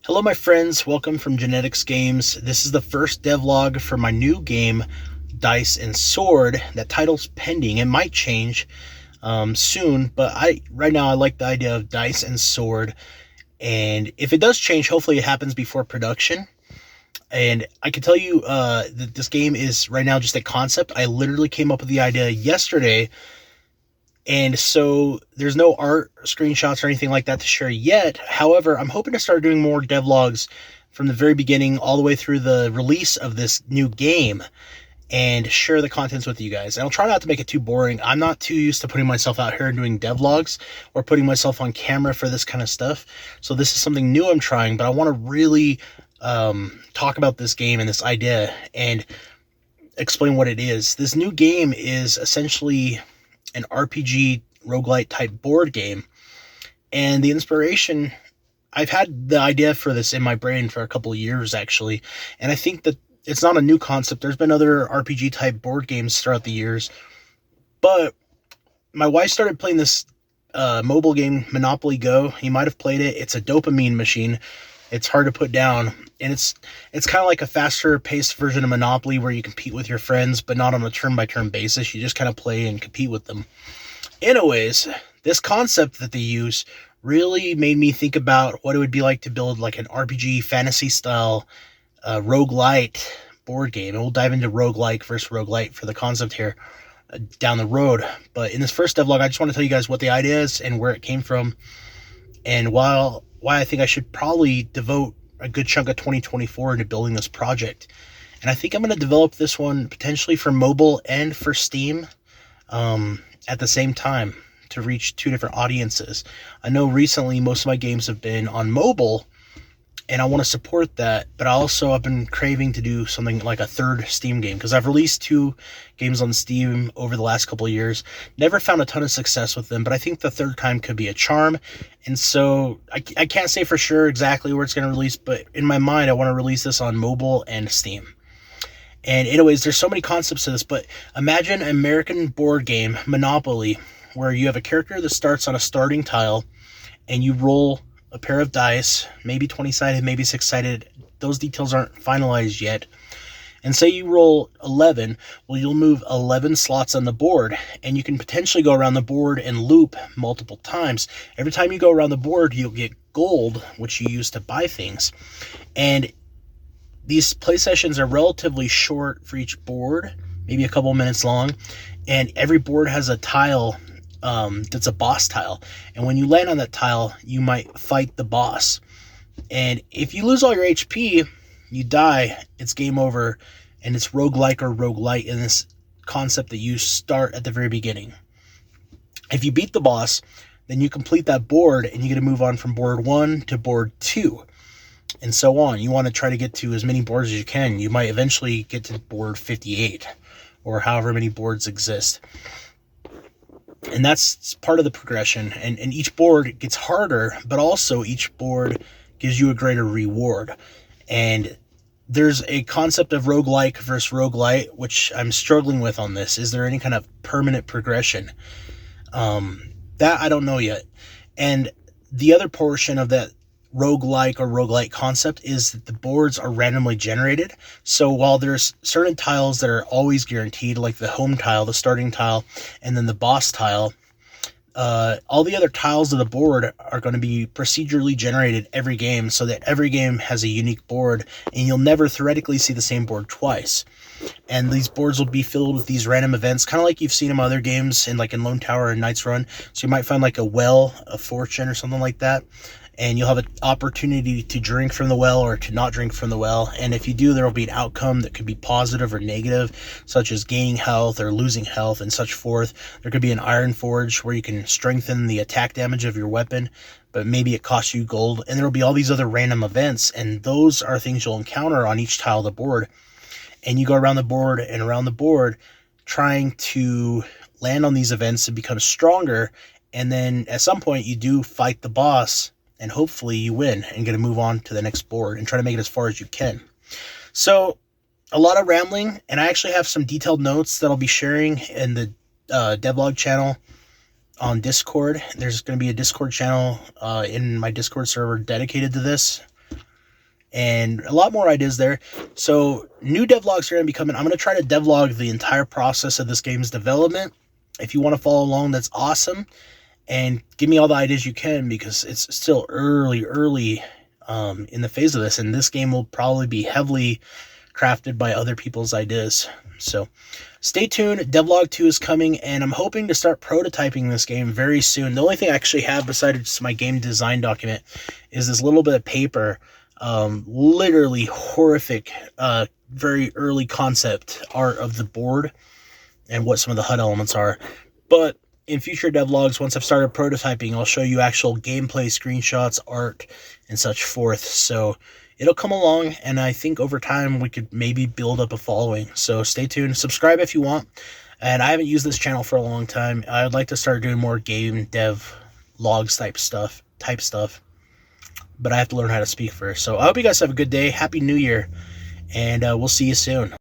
Hello my friends, welcome from Genetics Games. This is the first devlog for my new game, Dice and Sword. That title's pending. It might change soon, but right now I like the idea of Dice and Sword. And if it does change, hopefully it happens before production. And I can tell you that this game is right now just a concept. I literally came up with the idea yesterday, and so there's no art, screenshots, or anything like that to share yet. However, I'm hoping to start doing more devlogs from the very beginning all the way through the release of this new game and share the contents with you guys. And I'll try not to make it too boring. I'm not too used to putting myself out here and doing devlogs or putting myself on camera for this kind of stuff. So this is something new I'm trying, but I want to really talk about this game and this idea and explain what it is. This new game is essentially an RPG roguelite type board game. And the inspiration, I've had the idea for this in my brain for a couple of years actually. And I think that it's not a new concept. There's been other RPG type board games throughout the years. But my wife started playing this mobile game, Monopoly Go. You might have played it. It's a dopamine machine. It's hard to put down. And it's kind of like a faster paced version of Monopoly where you compete with your friends, but not on a turn-by-turn basis. You just kind of play and compete with them. Anyways, this concept that they use really made me think about what it would be like to build like an RPG fantasy style roguelite board game. And we'll dive into roguelike versus roguelite for the concept here down the road. But in this first devlog, I just want to tell you guys what the idea is and where it came from, and why I think I should probably devote a good chunk of 2024 into building this project. And I think I'm going to develop this one potentially for mobile and for Steam at the same time to reach two different audiences. I know recently most of my games have been on mobile, and I want to support that, but I've been craving to do something like a third Steam game, because I've released 2 games on Steam over the last couple of years. Never found a ton of success with them, but I think the third time could be a charm. And so I can't say for sure exactly where it's going to release, but in my mind, I want to release this on mobile and Steam. And anyways, there's so many concepts to this, but imagine an American board game, Monopoly, where you have a character that starts on a starting tile, and you roll a pair of dice, maybe 20-sided, maybe 6-sided. Those details aren't finalized yet. And say you roll 11, well, you'll move 11 slots on the board, and you can potentially go around the board and loop multiple times. Every time you go around the board, you'll get gold, which you use to buy things. And these play sessions are relatively short for each board, maybe a couple minutes long, and every board has a tile that's a boss tile. And when you land on that tile, you might fight the boss. And if you lose all your HP, you die, it's game over, and it's roguelike or roguelite in this concept that you start at the very beginning. If you beat the boss, then you complete that board, and you get to move on from board 1 to board 2, and so on. You want to try to get to as many boards as you can. You might eventually get to board 58, or however many boards exist. And that's part of the progression. And each board gets harder, but also each board gives you a greater reward. And there's a concept of roguelike versus roguelite, which I'm struggling with on this. Is there any kind of permanent progression? That I don't know yet. And the other portion of that roguelike or roguelite concept is that the boards are randomly generated. So while there's certain tiles that are always guaranteed, like the home tile, the starting tile, and then the boss tile, all the other tiles of the board are going to be procedurally generated every game, so that every game has a unique board, and you'll never theoretically see the same board twice. And these boards will be filled with these random events, kind of like you've seen in other games, in Lone Tower and Knight's Run. So you might find like a well of fortune or something like that, and you'll have an opportunity to drink from the well or to not drink from the well. And if you do, there will be an outcome that could be positive or negative, such as gaining health or losing health and such forth. There could be an iron forge where you can strengthen the attack damage of your weapon, but maybe it costs you gold. And there will be all these other random events, and those are things you'll encounter on each tile of the board. And you go around the board and around the board trying to land on these events and become stronger. And then at some point you do fight the boss, and hopefully you win and get to move on to the next board and try to make it as far as you can. So a lot of rambling, and I actually have some detailed notes that I'll be sharing in the devlog channel on Discord. There's going to be a Discord channel in my Discord server dedicated to this. and a lot more ideas there. So new devlogs are going to be coming. I'm going to try to devlog the entire process of this game's development. If you want to follow along, that's awesome. And give me all the ideas you can, because it's still early in the phase of this, and this game will probably be heavily crafted by other people's ideas. So stay tuned. Devlog 2 is coming, and I'm hoping to start prototyping this game very soon. The only thing I actually have besides my game design document is this little bit of paper. Literally horrific, very early concept art of the board and what some of the HUD elements are. But in future devlogs, once I've started prototyping, I'll show you actual gameplay, screenshots, art, and such forth. So it'll come along, and I think over time we could maybe build up a following. So stay tuned. Subscribe if you want. And I haven't used this channel for a long time. I would like to start doing more game dev logs type stuff. But I have to learn how to speak first. So I hope you guys have a good day. Happy New Year. And we'll see you soon.